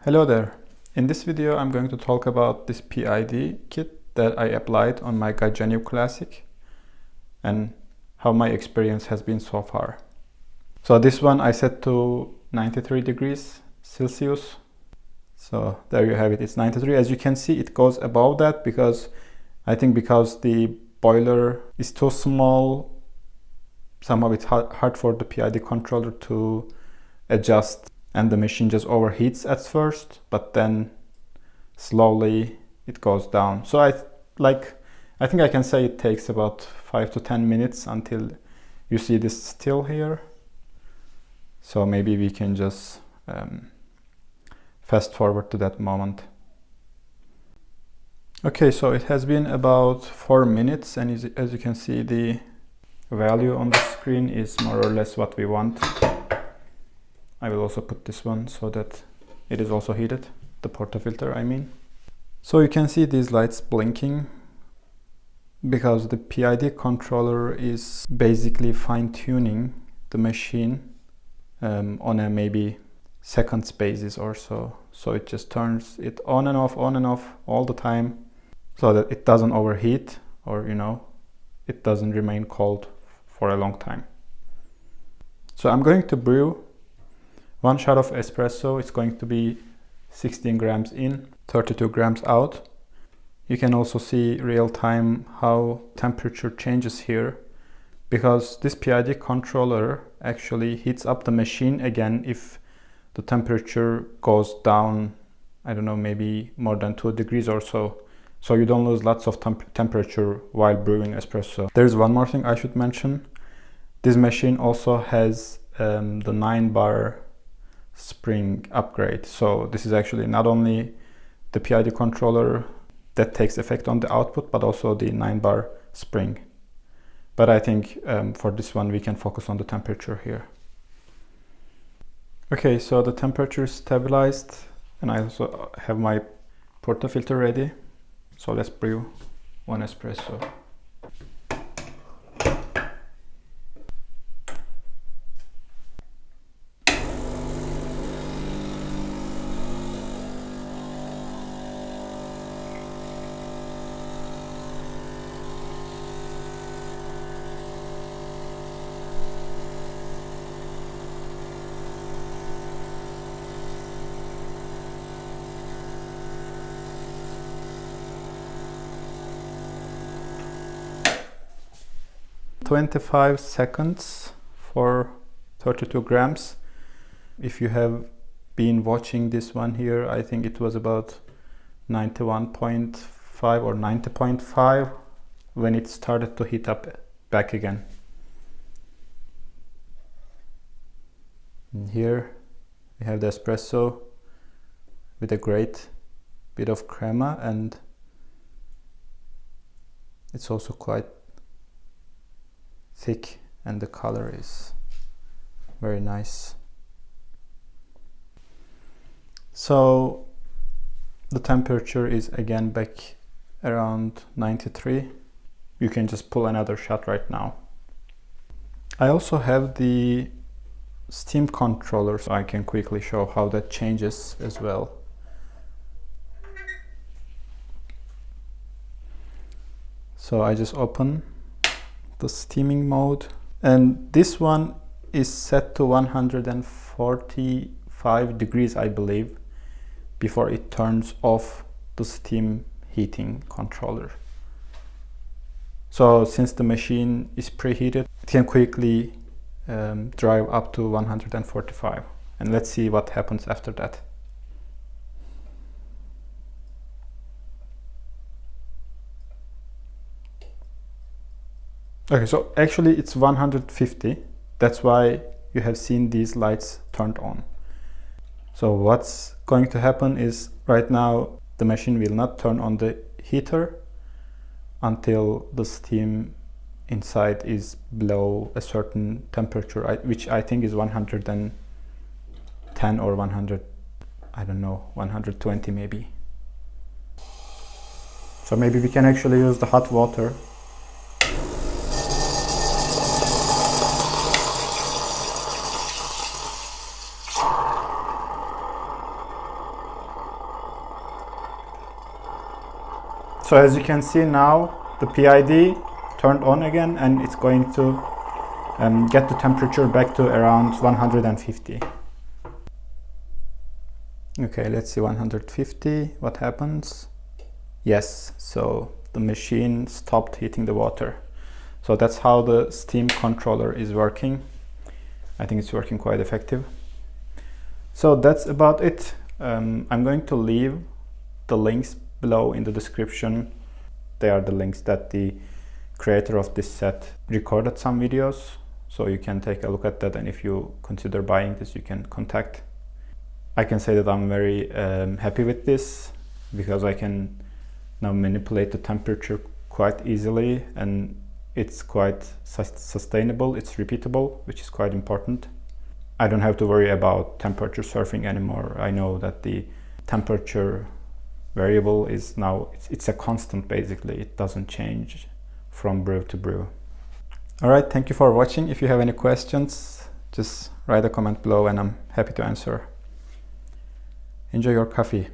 Hello there. In this video I'm going to talk about this PID kit that I applied on my Gaggia Classic and how my experience has been so far. So this one I set to 93 degrees Celsius. So there you have it, it's 93. As you can see, it goes above that because because the boiler is too small, somehow it's hard for the PID controller to adjust, and the machine just overheats at first, but then slowly it goes down. So I think I can say it takes about 5 to 10 minutes until you see this still here. So maybe we can just fast forward to that moment. Okay, so it has been about 4 minutes, and as you can see, the value on the screen is more or less what we want. I will also put this one so that it is also heated, the portafilter I mean. So you can see these lights blinking because the PID controller is basically fine-tuning the machine on a maybe seconds basis or so. So it just turns it on and off all the time so that it doesn't overheat, or it doesn't remain cold for a long time. So I'm going to brew 1 shot of espresso. It's going to be 16 grams in, 32 grams out. You can also see real time how temperature changes here, because this PID controller actually heats up the machine again if the temperature goes down, I don't know, maybe more than 2 degrees or so. So you don't lose lots of temperature while brewing espresso. There's one more thing I should mention. This machine also has the 9-bar spring upgrade. So this is actually not only the PID controller that takes effect on the output, but also the 9-bar spring. But I think for this one we can focus on the temperature here. Okay, so the temperature is stabilized, and I also have my portafilter ready. So let's brew 1 espresso. "25 seconds for 32 grams. If you have been watching this one here, I think it was about 91.5 or 90.5 when it started to heat up back again. And here we have the espresso with a great bit of crema, and it's also quite thick, and the color is very nice. So the temperature is again back around 93. You can just pull another shot right now. I also have the steam controller, so I can quickly show how that changes as well. So I just open the steaming mode, and this one is set to 145 degrees, I believe, before it turns off the steam heating controller. So since the machine is preheated, it can quickly drive up to 145, and let's see what happens after that. Okay, so actually it's 150. That's why you have seen these lights turned on. So what's going to happen is right now the machine will not turn on the heater until the steam inside is below a certain temperature, which I think is 110 or 100, I don't know, 120 maybe. So maybe we can actually use the hot water. So as you can see now, the PID turned on again, and it's going to get the temperature back to around 150. Okay, let's see 150, what happens? Yes, so the machine stopped heating the water. So that's how the steam controller is working. I think it's working quite effective. So that's about it. I'm going to leave the links below in the description. They are the links that the creator of this set recorded some videos. So you can take a look at that, and if you consider buying this, you can contact. I can say that I'm very happy with this, because I can now manipulate the temperature quite easily, and it's quite sustainable, it's repeatable, which is quite important. I don't have to worry about temperature surfing anymore. I know that the temperature variable is now, it's a constant basically, it doesn't change from brew to brew. Alright, thank you for watching. If you have any questions, just write a comment below and I'm happy to answer. Enjoy your coffee.